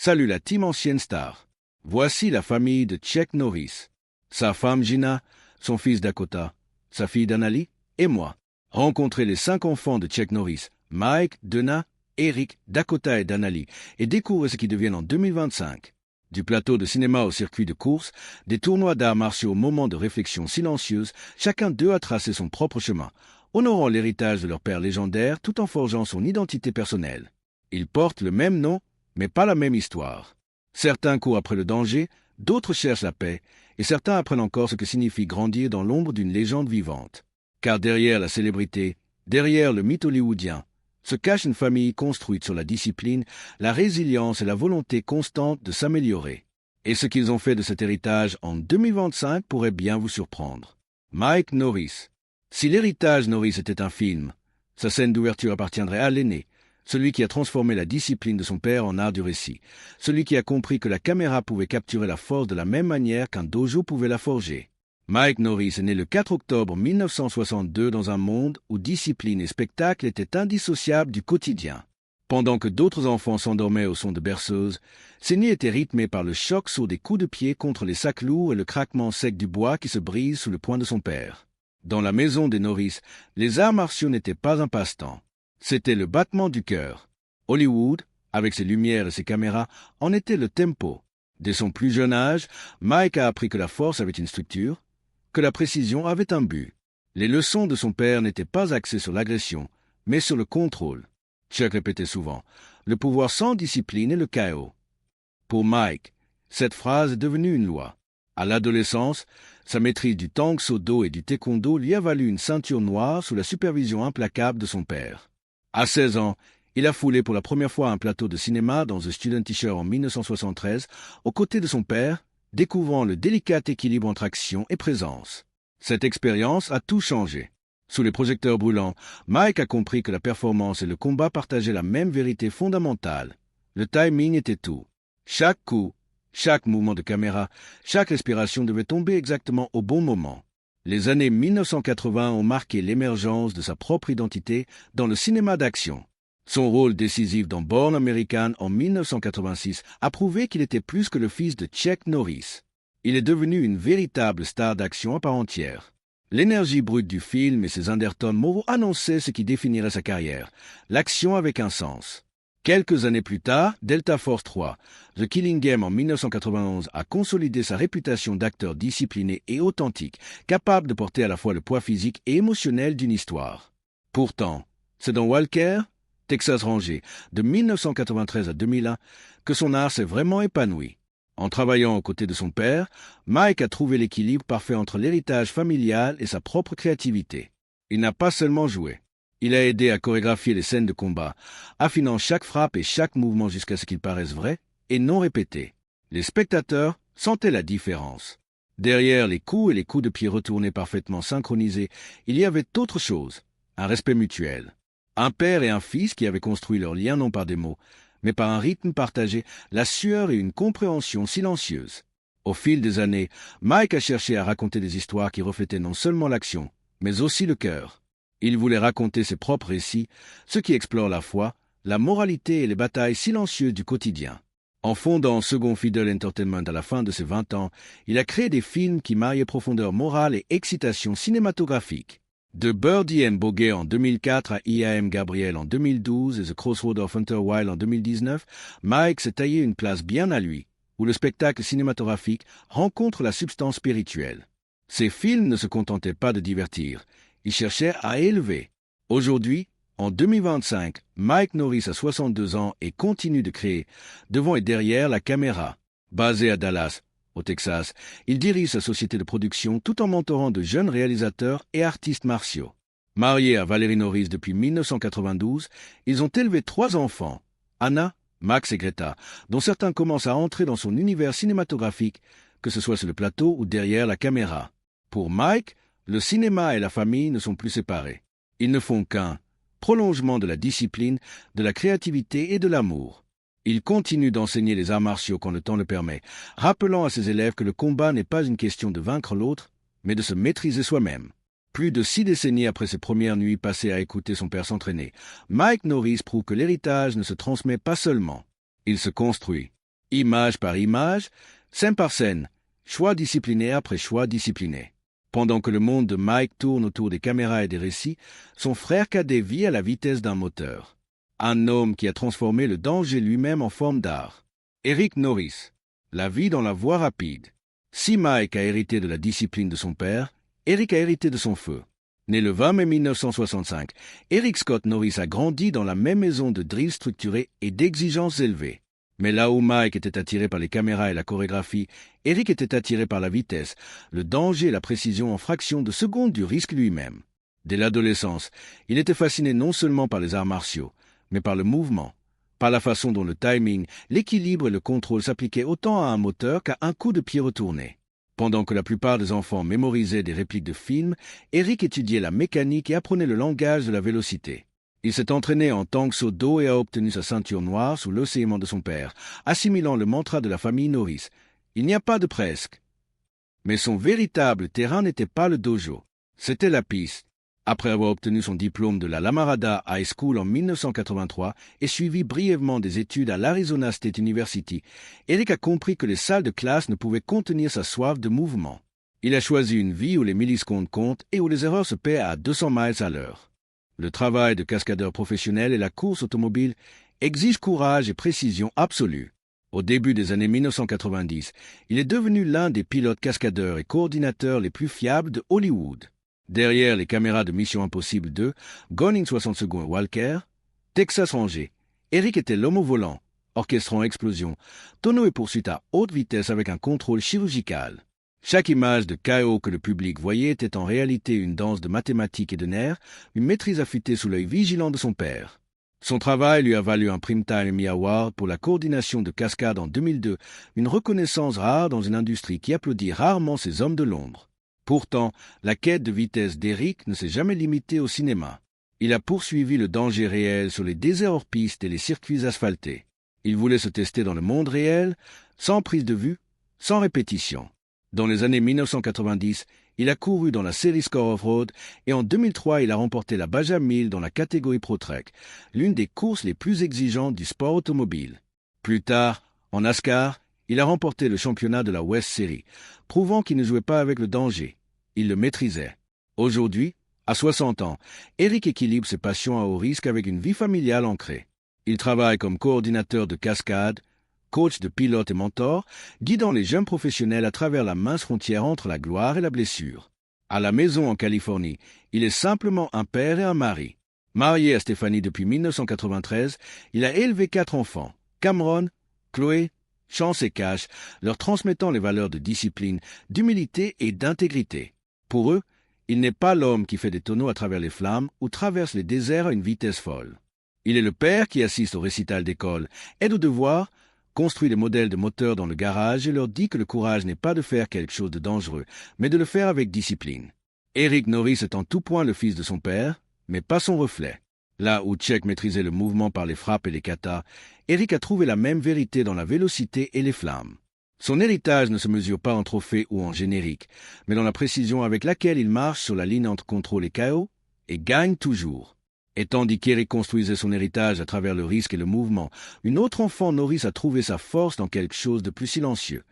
Salut la team ancienne star. Voici la famille de Chuck Norris. Sa femme Gina, son fils Dakota, sa fille Danali et moi. Rencontrez les 5 enfants de Chuck Norris, Mike, Dana, Eric, Dakota et Danali, et découvrez ce qu'ils deviennent en 2025. Du plateau de cinéma au circuit de course, des tournois d'arts martiaux au moment de réflexion silencieuse, chacun d'eux a tracé son propre chemin, honorant l'héritage de leur père légendaire tout en forgeant son identité personnelle. Ils portent le même nom, mais pas la même histoire. Certains courent après le danger, d'autres cherchent la paix, et certains apprennent encore ce que signifie grandir dans l'ombre d'une légende vivante. Car derrière la célébrité, derrière le mythe hollywoodien, se cache une famille construite sur la discipline, la résilience et la volonté constante de s'améliorer. Et ce qu'ils ont fait de cet héritage en 2025 pourrait bien vous surprendre. Mike Norris. Si l'héritage Norris était un film, sa scène d'ouverture appartiendrait à l'aîné, celui qui a transformé la discipline de son père en art du récit, celui qui a compris que la caméra pouvait capturer la force de la même manière qu'un dojo pouvait la forger. Mike Norris est né le 4 octobre 1962 dans un monde où discipline et spectacle étaient indissociables du quotidien. Pendant que d'autres enfants s'endormaient au son de berceuses, ses nuits étaient rythmées par le choc sourd des coups de pied contre les sacs lourds et le craquement sec du bois qui se brise sous le poing de son père. Dans la maison des Norris, les arts martiaux n'étaient pas un passe-temps. C'était le battement du cœur. Hollywood, avec ses lumières et ses caméras, en était le tempo. Dès son plus jeune âge, Mike a appris que la force avait une structure, que la précision avait un but. Les leçons de son père n'étaient pas axées sur l'agression, mais sur le contrôle. Chuck répétait souvent, le pouvoir sans discipline est le chaos. Pour Mike, cette phrase est devenue une loi. À l'adolescence, sa maîtrise du Tang Soo Do et du Taekwondo lui a valu une ceinture noire sous la supervision implacable de son père. À 16 ans, il a foulé pour la première fois un plateau de cinéma dans The Student Teacher en 1973, aux côtés de son père, découvrant le délicat équilibre entre action et présence. Cette expérience a tout changé. Sous les projecteurs brûlants, Mike a compris que la performance et le combat partageaient la même vérité fondamentale. Le timing était tout. Chaque coup, chaque mouvement de caméra, chaque respiration devait tomber exactement au bon moment. Les années 1980 ont marqué l'émergence de sa propre identité dans le cinéma d'action. Son rôle décisif dans Born American en 1986 a prouvé qu'il était plus que le fils de Chuck Norris. Il est devenu une véritable star d'action à part entière. L'énergie brute du film et ses undertones moraux annonçaient ce qui définirait sa carrière, l'action avec un sens. Quelques années plus tard, Delta Force 3, The Killing Game en 1991 a consolidé sa réputation d'acteur discipliné et authentique, capable de porter à la fois le poids physique et émotionnel d'une histoire. Pourtant, c'est dans Walker, Texas Ranger, de 1993 à 2001, que son art s'est vraiment épanoui. En travaillant aux côtés de son père, Mike a trouvé l'équilibre parfait entre l'héritage familial et sa propre créativité. Il n'a pas seulement joué. Il a aidé à chorégraphier les scènes de combat, affinant chaque frappe et chaque mouvement jusqu'à ce qu'ils paraissent vrais et non répétés. Les spectateurs sentaient la différence. Derrière les coups et les coups de pied retournés parfaitement synchronisés, il y avait autre chose, un respect mutuel. Un père et un fils qui avaient construit leur lien non par des mots, mais par un rythme partagé, la sueur et une compréhension silencieuse. Au fil des années, Mike a cherché à raconter des histoires qui reflétaient non seulement l'action, mais aussi le cœur. Il voulait raconter ses propres récits, ceux qui explorent la foi, la moralité et les batailles silencieuses du quotidien. En fondant Second Fiddle Entertainment à la fin de ses 20 ans, il a créé des films qui mariaient profondeur morale et excitation cinématographique. De Birdie and Bogey en 2004 à I.A.M. Gabriel en 2012 et The Crossroad of Hunter Wild en 2019, Mike s'est taillé une place bien à lui, où le spectacle cinématographique rencontre la substance spirituelle. Ses films ne se contentaient pas de divertir, ils cherchaient à élever. Aujourd'hui, en 2025, Mike Norris a 62 ans et continue de créer, devant et derrière la caméra. Basé à Dallas, au Texas, il dirige sa société de production tout en mentorant de jeunes réalisateurs et artistes martiaux. Marié à Valérie Norris depuis 1992, ils ont élevé 3 enfants, Anna, Max et Greta, dont certains commencent à entrer dans son univers cinématographique, que ce soit sur le plateau ou derrière la caméra. Pour Mike, le cinéma et la famille ne sont plus séparés. Ils ne font qu'un prolongement de la discipline, de la créativité et de l'amour. Il continue d'enseigner les arts martiaux quand le temps le permet, rappelant à ses élèves que le combat n'est pas une question de vaincre l'autre, mais de se maîtriser soi-même. Plus de 6 décennies après ses premières nuits passées à écouter son père s'entraîner, Mike Norris prouve que l'héritage ne se transmet pas seulement, il se construit. Image par image, scène par scène, choix discipliné après choix discipliné. Pendant que le monde de Mike tourne autour des caméras et des récits, son frère cadet vit à la vitesse d'un moteur. Un homme qui a transformé le danger lui-même en forme d'art. Eric Norris. La vie dans la voie rapide. Si Mike a hérité de la discipline de son père, Eric a hérité de son feu. Né le 20 mai 1965, Eric Scott Norris a grandi dans la même maison de drill structurée et d'exigences élevées. Mais là où Mike était attiré par les caméras et la chorégraphie, Eric était attiré par la vitesse, le danger et la précision en fractions de secondes du risque lui-même. Dès l'adolescence, il était fasciné non seulement par les arts martiaux, mais par le mouvement, par la façon dont le timing, l'équilibre et le contrôle s'appliquaient autant à un moteur qu'à un coup de pied retourné. Pendant que la plupart des enfants mémorisaient des répliques de films, Eric étudiait la mécanique et apprenait le langage de la vélocité. Il s'est entraîné en tank saut d'eau et a obtenu sa ceinture noire sous l'océan de son père, assimilant le mantra de la famille Norris. Il n'y a pas de presque. Mais son véritable terrain n'était pas le dojo, c'était la piste. Après avoir obtenu son diplôme de la Lamarada High School en 1983 et suivi brièvement des études à l'Arizona State University, Eric a compris que les salles de classe ne pouvaient contenir sa soif de mouvement. Il a choisi une vie où les millisecondes comptent et où les erreurs se paient à 200 miles à l'heure. Le travail de cascadeur professionnel et la course automobile exigent courage et précision absolue. Au début des années 1990, il est devenu l'un des pilotes cascadeurs et coordinateurs les plus fiables de Hollywood. Derrière les caméras de Mission Impossible 2, Gone in 60 secondes Walker, Texas Ranger, Eric était l'homme au volant, orchestrant explosion, tonneau et poursuite à haute vitesse avec un contrôle chirurgical. Chaque image de KO que le public voyait était en réalité une danse de mathématiques et de nerfs, une maîtrise affûtée sous l'œil vigilant de son père. Son travail lui a valu un Primetime Emmy Award pour la coordination de cascade en 2002, une reconnaissance rare dans une industrie qui applaudit rarement ses hommes de l'ombre. Pourtant, la quête de vitesse d'Eric ne s'est jamais limitée au cinéma. Il a poursuivi le danger réel sur les déserts hors piste et les circuits asphaltés. Il voulait se tester dans le monde réel, sans prise de vue, sans répétition. Dans les années 1990, il a couru dans la série Score Off-Road et en 2003, il a remporté la Baja 1000 dans la catégorie Pro Trek, l'une des courses les plus exigeantes du sport automobile. Plus tard, en NASCAR, il a remporté le championnat de la West Series, prouvant qu'il ne jouait pas avec le danger. Il le maîtrisait. Aujourd'hui, à 60 ans, Eric équilibre ses passions à haut risque avec une vie familiale ancrée. Il travaille comme coordinateur de cascade, coach de pilote et mentor, guidant les jeunes professionnels à travers la mince frontière entre la gloire et la blessure. À la maison en Californie, il est simplement un père et un mari. Marié à Stéphanie depuis 1993, il a élevé 4 enfants, Cameron, Chloé, Chance et Cash, leur transmettant les valeurs de discipline, d'humilité et d'intégrité. Pour eux, il n'est pas l'homme qui fait des tonneaux à travers les flammes ou traverse les déserts à une vitesse folle. Il est le père qui assiste au récital d'école, aide aux devoirs, construit des modèles de moteurs dans le garage et leur dit que le courage n'est pas de faire quelque chose de dangereux, mais de le faire avec discipline. Eric Norris est en tout point le fils de son père, mais pas son reflet. Là où Chuck maîtrisait le mouvement par les frappes et les katas, Eric a trouvé la même vérité dans la vélocité et les flammes. Son héritage ne se mesure pas en trophée ou en générique, mais dans la précision avec laquelle il marche sur la ligne entre contrôle et KO, et gagne toujours. Et tandis qu'Eric construisait son héritage à travers le risque et le mouvement, une autre enfant Norris a trouvé sa force dans quelque chose de plus silencieux.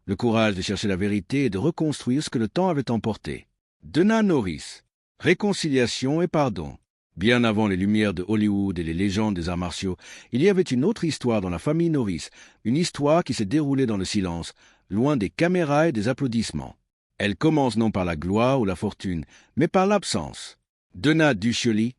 Le courage de chercher la vérité et de reconstruire ce que le temps avait emporté. Dana Norris. Réconciliation et pardon. Bien avant les lumières de Hollywood et les légendes des arts martiaux, il y avait une autre histoire dans la famille Norris, une histoire qui s'est déroulée dans le silence, loin des caméras et des applaudissements. Elle commence non par la gloire ou la fortune, mais par l'absence. Dana Duchely,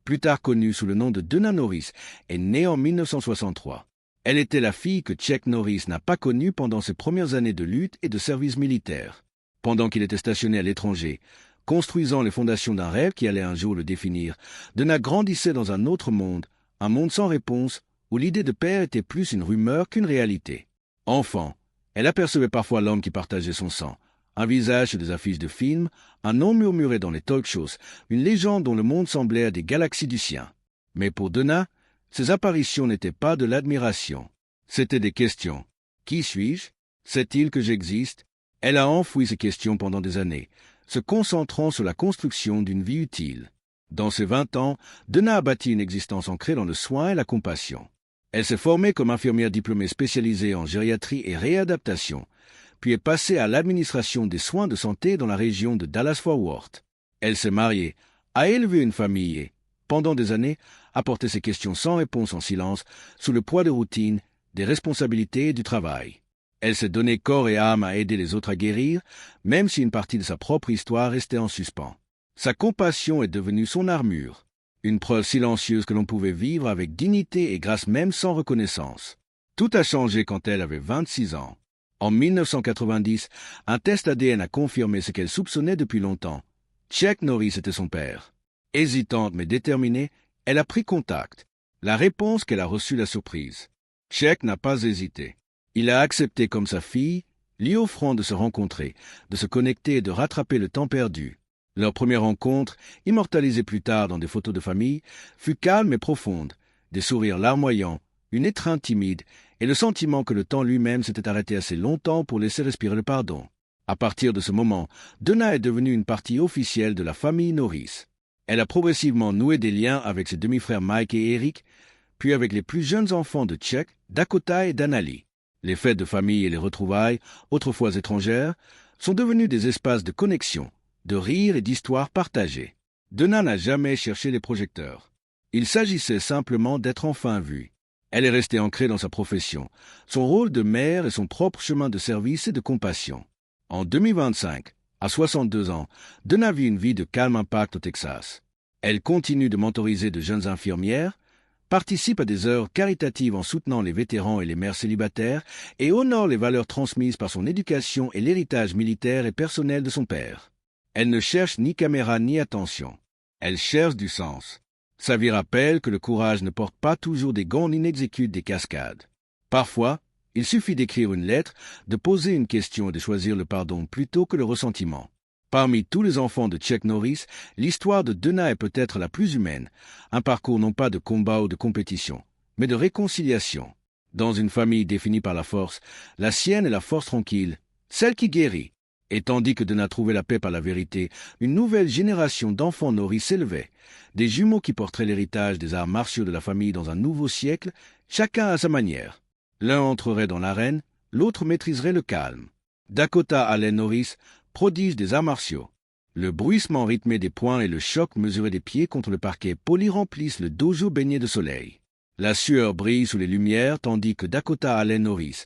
plus tard connue sous le nom de Dana Norris, est née en 1963. Elle était la fille que Chuck Norris n'a pas connue pendant ses premières années de lutte et de service militaire. Pendant qu'il était stationné à l'étranger, construisant les fondations d'un rêve qui allait un jour le définir, Dana grandissait dans un autre monde, un monde sans réponse, où l'idée de père était plus une rumeur qu'une réalité. Enfant, elle apercevait parfois l'homme qui partageait son sang, un visage sur des affiches de films, un nom murmuré dans les talk-shows, une légende dont le monde semblait à des galaxies du sien. Mais pour Dana, ces apparitions n'étaient pas de l'admiration. C'étaient des questions. Qui suis-je? Sait-il que j'existe? Elle a enfoui ces questions pendant des années, se concentrant sur la construction d'une vie utile. Dans ses 20 ans, Dana a bâti une existence ancrée dans le soin et la compassion. Elle s'est formée comme infirmière diplômée spécialisée en gériatrie et réadaptation, puis est passée à l'administration des soins de santé dans la région de Dallas-Fort Worth. Elle s'est mariée, a élevé une famille et, pendant des années, a porté ses questions sans réponse en silence, sous le poids de routine, des responsabilités et du travail. Elle s'est donné corps et âme à aider les autres à guérir, même si une partie de sa propre histoire restait en suspens. Sa compassion est devenue son armure, une preuve silencieuse que l'on pouvait vivre avec dignité et grâce même sans reconnaissance. Tout a changé quand elle avait 26 ans. En 1990, un test ADN a confirmé ce qu'elle soupçonnait depuis longtemps. Chuck Norris était son père. Hésitante mais déterminée, elle a pris contact. La réponse qu'elle a reçue la surprise. Chuck n'a pas hésité. Il a accepté comme sa fille, lui offrant de se rencontrer, de se connecter et de rattraper le temps perdu. Leur première rencontre, immortalisée plus tard dans des photos de famille, fut calme et profonde, des sourires larmoyants, une étreinte timide et le sentiment que le temps lui-même s'était arrêté assez longtemps pour laisser respirer le pardon. À partir de ce moment, Donna est devenue une partie officielle de la famille Norris. Elle a progressivement noué des liens avec ses demi-frères Mike et Eric, puis avec les plus jeunes enfants de Chuck, Dakota et Danali. Les fêtes de famille et les retrouvailles, autrefois étrangères, sont devenus des espaces de connexion, de rire et d'histoires partagées. Donna n'a jamais cherché les projecteurs. Il s'agissait simplement d'être enfin vue. Elle est restée ancrée dans sa profession, son rôle de mère et son propre chemin de service et de compassion. En 2025, à 62 ans, Donna vit une vie de calme impact au Texas. Elle continue de mentoriser de jeunes infirmières, participe à des œuvres caritatives en soutenant les vétérans et les mères célibataires et honore les valeurs transmises par son éducation et l'héritage militaire et personnel de son père. Elle ne cherche ni caméra ni attention. Elle cherche du sens. Sa vie rappelle que le courage ne porte pas toujours des gants ni n'exécute des cascades. Parfois, il suffit d'écrire une lettre, de poser une question et de choisir le pardon plutôt que le ressentiment. Parmi tous les enfants de Chuck Norris, l'histoire de Donna est peut-être la plus humaine, un parcours non pas de combat ou de compétition, mais de réconciliation. Dans une famille définie par la force, la sienne est la force tranquille, celle qui guérit. Et tandis que Donna trouvait la paix par la vérité, une nouvelle génération d'enfants Norris s'élevait, des jumeaux qui porteraient l'héritage des arts martiaux de la famille dans un nouveau siècle, chacun à sa manière. L'un entrerait dans l'arène, l'autre maîtriserait le calme. Dakota Allen Norris, prodige des arts martiaux. Le bruissement rythmé des poings et le choc mesuré des pieds contre le parquet poli remplissent le dojo baigné de soleil. La sueur brille sous les lumières tandis que Dakota Allen Norris,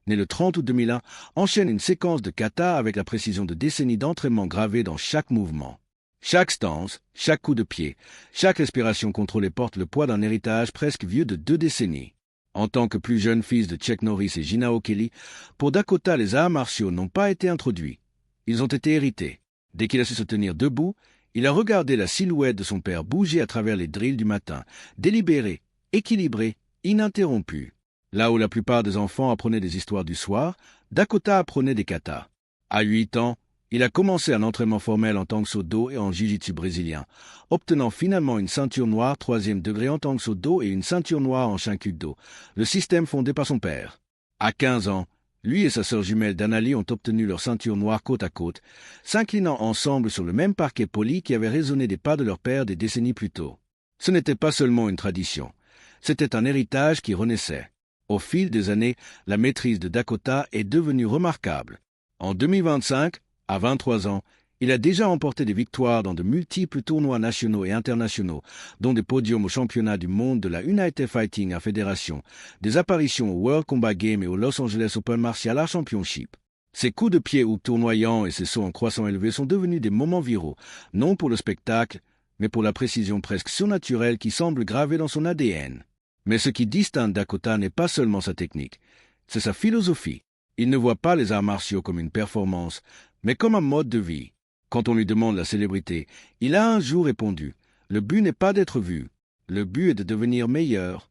né le 30 août 2001, enchaîne une séquence de kata avec la précision de décennies d'entraînement gravée dans chaque mouvement. Chaque stance, chaque coup de pied, chaque respiration contrôlée porte le poids d'un héritage presque vieux de 2 décennies. En tant que plus jeune fils de Chuck Norris et Gina O'Kelly, pour Dakota, les arts martiaux n'ont pas été introduits. Ils ont été hérités. Dès qu'il a su se tenir debout, il a regardé la silhouette de son père bouger à travers les drills du matin, délibéré, équilibré, ininterrompu. Là où la plupart des enfants apprenaient des histoires du soir, Dakota apprenait des katas. À 8 ans, il a commencé un entraînement formel en Tang Soo Do et en jiu-jitsu brésilien, obtenant finalement une ceinture noire 3e degré en Tang Soo Do et une ceinture noire en Shinkyudo, le système fondé par son père. À 15 ans, lui et sa sœur jumelle Danali ont obtenu leur ceinture noire côte à côte, s'inclinant ensemble sur le même parquet poli qui avait résonné des pas de leur père des décennies plus tôt. Ce n'était pas seulement une tradition, c'était un héritage qui renaissait. Au fil des années, la maîtrise de Dakota est devenue remarquable. En 2025, à 23 ans, il a déjà remporté des victoires dans de multiples tournois nationaux et internationaux, dont des podiums aux championnats du monde de la United Fighting Federation, des apparitions au World Combat Game et au Los Angeles Open Martial Arts Championship. Ses coups de pied ou tournoyants et ses sauts en croissant élevé sont devenus des moments viraux, non pour le spectacle, mais pour la précision presque surnaturelle qui semble gravée dans son ADN. Mais ce qui distingue Dakota n'est pas seulement sa technique, c'est sa philosophie. Il ne voit pas les arts martiaux comme une performance, mais comme un mode de vie. Quand on lui demande la célébrité, il a un jour répondu « Le but n'est pas d'être vu, le but est de devenir meilleur ».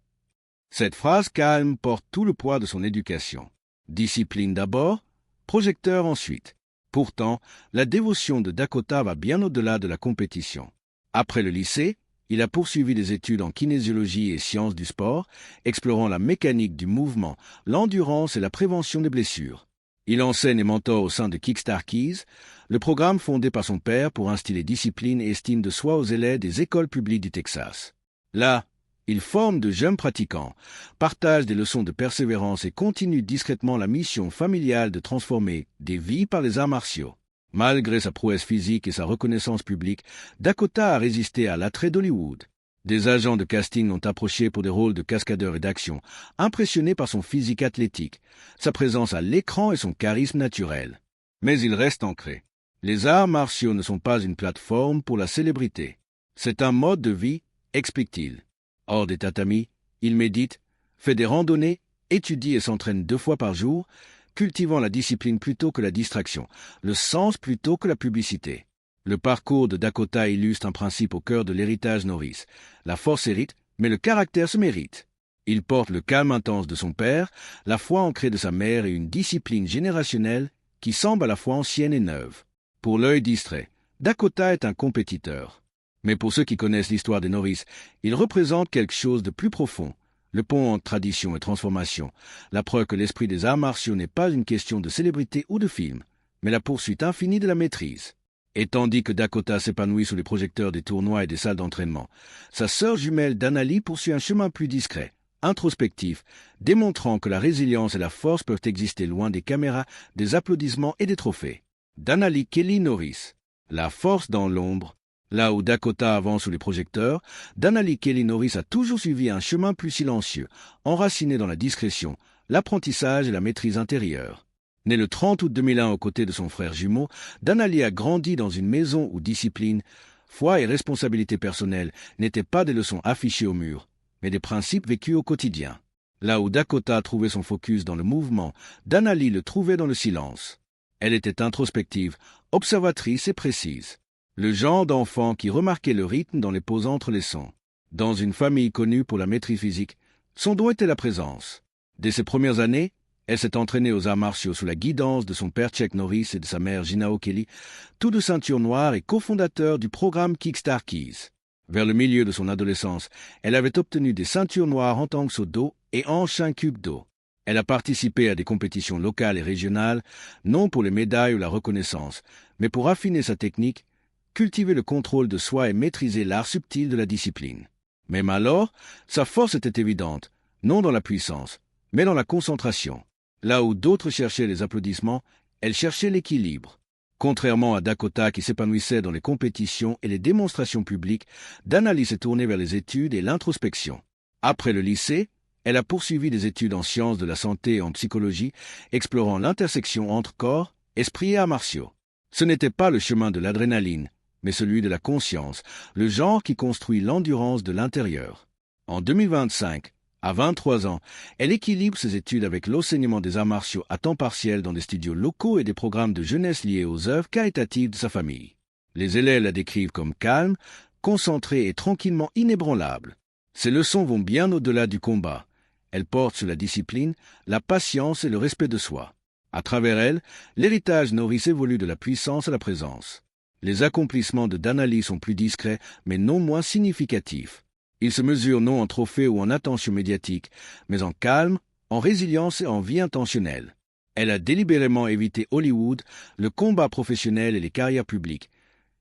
Cette phrase calme porte tout le poids de son éducation. Discipline d'abord, projecteur ensuite. Pourtant, la dévotion de Dakota va bien au-delà de la compétition. Après le lycée, il a poursuivi des études en kinésiologie et sciences du sport, explorant la mécanique du mouvement, l'endurance et la prévention des blessures. Il enseigne et mentore au sein de Kickstar Keys, le programme fondé par son père pour instiller discipline et estime de soi aux élèves des écoles publiques du Texas. Là, Il forme de jeunes pratiquants, partage des leçons de persévérance et continue discrètement la mission familiale de transformer des vies par les arts martiaux. Malgré sa prouesse physique et sa reconnaissance publique, Dakota a résisté à l'attrait d'Hollywood. Des agents de casting l'ont approché pour des rôles de cascadeur et d'action, impressionnés par son physique athlétique, sa présence à l'écran et son charisme naturel. Mais il reste ancré. Les arts martiaux ne sont pas une plateforme pour la célébrité. C'est un mode de vie, explique-t-il. Hors des tatamis, il médite, fait des randonnées, étudie et s'entraîne 2 fois par jour, cultivant la discipline plutôt que la distraction, le sens plutôt que la publicité. Le parcours de Dakota illustre un principe au cœur de l'héritage Norris. La force hérite, mais le caractère se mérite. Il porte le calme intense de son père, la foi ancrée de sa mère et une discipline générationnelle qui semble à la fois ancienne et neuve. Pour l'œil distrait, Dakota est un compétiteur. Mais pour ceux qui connaissent l'histoire des Norris, il représente quelque chose de plus profond. Le pont entre tradition et transformation, la preuve que l'esprit des arts martiaux n'est pas une question de célébrité ou de film, mais la poursuite infinie de la maîtrise. Et tandis que Dakota s'épanouit sous les projecteurs des tournois et des salles d'entraînement, sa sœur jumelle Danali poursuit un chemin plus discret, introspectif, démontrant que la résilience et la force peuvent exister loin des caméras, des applaudissements et des trophées. Danali Kelly Norris, la force dans l'ombre. Là où Dakota avance sous les projecteurs, Danali Kelly Norris a toujours suivi un chemin plus silencieux, enraciné dans la discrétion, l'apprentissage et la maîtrise intérieure. Né le 30 août 2001 aux côtés de son frère jumeau, Danali a grandi dans une maison où discipline, foi et responsabilité personnelle n'étaient pas des leçons affichées au mur, mais des principes vécus au quotidien. Là où Dakota a trouvé son focus dans le mouvement, Danali le trouvait dans le silence. Elle était introspective, observatrice et précise. Le genre d'enfant qui remarquait le rythme dans les pauses entre les sons. Dans une famille connue pour la maîtrise physique, son don était la présence. Dès ses premières années, elle s'est entraînée aux arts martiaux sous la guidance de son père Chuck Norris et de sa mère Gina O'Kelly, tous deux ceintures noires et cofondateurs du programme Kickstar Keys. Vers le milieu de son adolescence, elle avait obtenu des ceintures noires en tank do et en shin cube do. Elle a participé à des compétitions locales et régionales, non pour les médailles ou la reconnaissance, mais pour affiner sa technique, cultiver le contrôle de soi et maîtriser l'art subtil de la discipline. Même alors, sa force était évidente, non dans la puissance, mais dans la concentration. Là où d'autres cherchaient les applaudissements, elle cherchait l'équilibre. Contrairement à Dakota qui s'épanouissait dans les compétitions et les démonstrations publiques, Danali s'est tournée vers les études et l'introspection. Après le lycée, elle a poursuivi des études en sciences de la santé et en psychologie, explorant l'intersection entre corps, esprit et arts martiaux. Ce n'était pas le chemin de l'adrénaline, mais celui de la conscience, le genre qui construit l'endurance de l'intérieur. En 2025, à 23 ans, elle équilibre ses études avec l'enseignement des arts martiaux à temps partiel dans des studios locaux et des programmes de jeunesse liés aux œuvres caritatives de sa famille. Les élèves la décrivent comme calme, concentrée et tranquillement inébranlable. Ses leçons vont bien au-delà du combat. Elles portent sur la discipline, la patience et le respect de soi. À travers elle, l'héritage Norris évolue de la puissance à la présence. Les accomplissements de Danali sont plus discrets, mais non moins significatifs. Ils se mesurent non en trophées ou en attention médiatique, mais en calme, en résilience et en vie intentionnelle. Elle a délibérément évité Hollywood, le combat professionnel et les carrières publiques,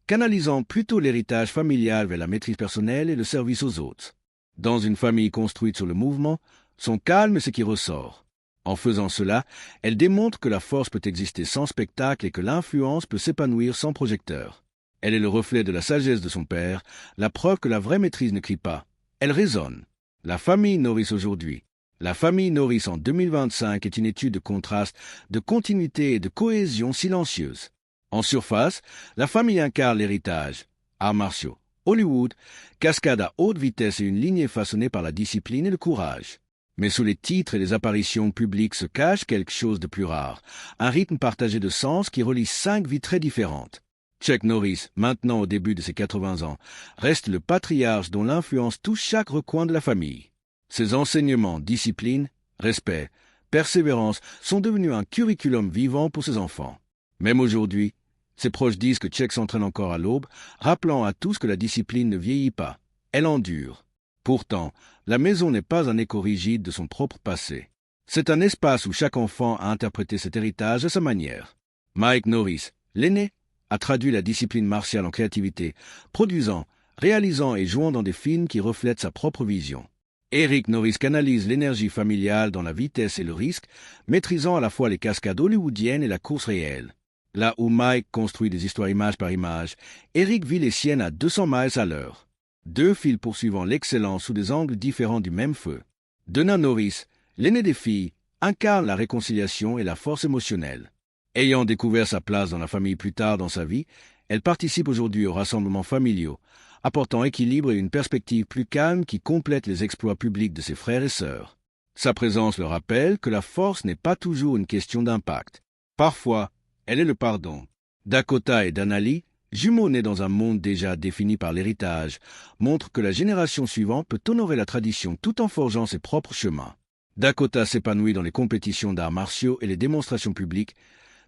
canalisant plutôt l'héritage familial vers la maîtrise personnelle et le service aux autres. Dans une famille construite sur le mouvement, son calme est ce qui ressort. En faisant cela, elle démontre que la force peut exister sans spectacle et que l'influence peut s'épanouir sans projecteur. Elle est le reflet de la sagesse de son père, la preuve que la vraie maîtrise ne crie pas. Elle résonne. La famille Norris aujourd'hui. La famille Norris en 2025 est une étude de contraste, de continuité et de cohésion silencieuse. En surface, la famille incarne l'héritage, arts martiaux, Hollywood, cascade à haute vitesse et une lignée façonnée par la discipline et le courage. Mais sous les titres et les apparitions publiques se cache quelque chose de plus rare, un rythme partagé de sens qui relie 5 vies très différentes. Chuck Norris, maintenant au début de ses 80 ans, reste le patriarche dont l'influence touche chaque recoin de la famille. Ses enseignements, discipline, respect, persévérance sont devenus un curriculum vivant pour ses enfants. Même aujourd'hui, ses proches disent que Chuck s'entraîne encore à l'aube, rappelant à tous que la discipline ne vieillit pas, elle endure. Pourtant, la maison n'est pas un écho rigide de son propre passé. C'est un espace où chaque enfant a interprété cet héritage à sa manière. Mike Norris, l'aîné, a traduit la discipline martiale en créativité, produisant, réalisant et jouant dans des films qui reflètent sa propre vision. Eric Norris canalise l'énergie familiale dans la vitesse et le risque, maîtrisant à la fois les cascades hollywoodiennes et la course réelle. Là où Mike construit des histoires image par image, Eric vit les siennes à 200 miles à l'heure. Deux fils poursuivant l'excellence sous des angles différents du même feu. Donna Norris, l'aînée des filles, incarne la réconciliation et la force émotionnelle. Ayant découvert sa place dans la famille plus tard dans sa vie, elle participe aujourd'hui aux rassemblements familiaux, apportant équilibre et une perspective plus calme qui complète les exploits publics de ses frères et sœurs. Sa présence leur rappelle que la force n'est pas toujours une question d'impact. Parfois, elle est le pardon. Dakota et Danali, jumeaux nés dans un monde déjà défini par l'héritage, montrent que la génération suivante peut honorer la tradition tout en forgeant ses propres chemins. Dakota s'épanouit dans les compétitions d'arts martiaux et les démonstrations publiques,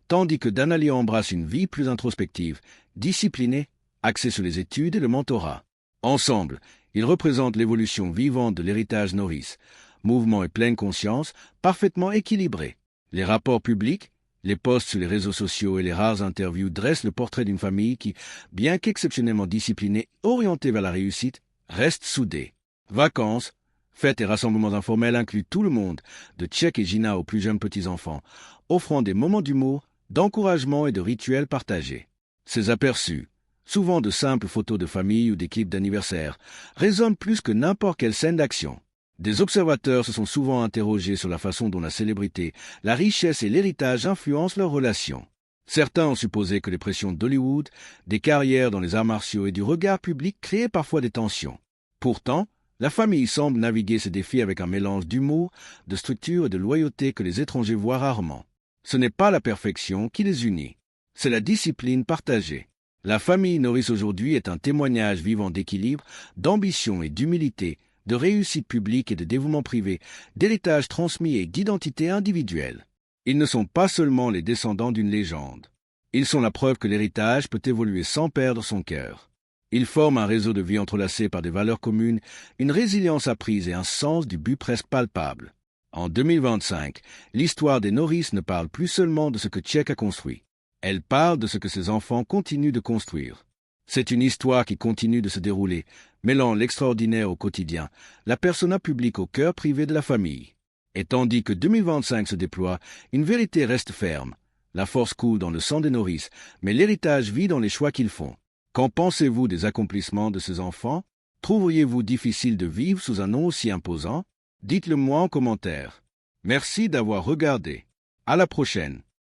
tandis que Danali embrasse une vie plus introspective, disciplinée, axée sur les études et le mentorat. Ensemble, ils représentent l'évolution vivante de l'héritage Norris, mouvement et pleine conscience, parfaitement équilibré. Les rapports publics, les posts sur les réseaux sociaux et les rares interviews dressent le portrait d'une famille qui, bien qu'exceptionnellement disciplinée, orientée vers la réussite, reste soudée. Vacances, fêtes et rassemblements informels incluent tout le monde, de Chuck et Gina aux plus jeunes petits-enfants, offrant des moments d'humour, d'encouragement et de rituels partagés. Ces aperçus, souvent de simples photos de famille ou d'équipes d'anniversaire, résonnent plus que n'importe quelle scène d'action. Des observateurs se sont souvent interrogés sur la façon dont la célébrité, la richesse et l'héritage influencent leurs relations. Certains ont supposé que les pressions d'Hollywood, des carrières dans les arts martiaux et du regard public créaient parfois des tensions. Pourtant, la famille semble naviguer ces défis avec un mélange d'humour, de structure et de loyauté que les étrangers voient rarement. Ce n'est pas la perfection qui les unit, c'est la discipline partagée. La famille Norris aujourd'hui est un témoignage vivant d'équilibre, d'ambition et d'humilité, de réussite publique et de dévouement privé, d'héritage transmis et d'identité individuelle. Ils ne sont pas seulement les descendants d'une légende. Ils sont la preuve que l'héritage peut évoluer sans perdre son cœur. Ils forment un réseau de vie entrelacé par des valeurs communes, une résilience apprise et un sens du but presque palpable. En 2025, l'histoire des Norris ne parle plus seulement de ce que Chuck a construit. Elle parle de ce que ses enfants continuent de construire. C'est une histoire qui continue de se dérouler, mêlant l'extraordinaire au quotidien, la persona publique au cœur privé de la famille. Et tandis que 2025 se déploie, une vérité reste ferme. La force coule dans le sang des Norris, mais l'héritage vit dans les choix qu'ils font. Qu'en pensez-vous des accomplissements de ces enfants? Trouveriez-vous difficile de vivre sous un nom aussi imposant? Dites-le moi en commentaire. Merci d'avoir regardé. À la prochaine.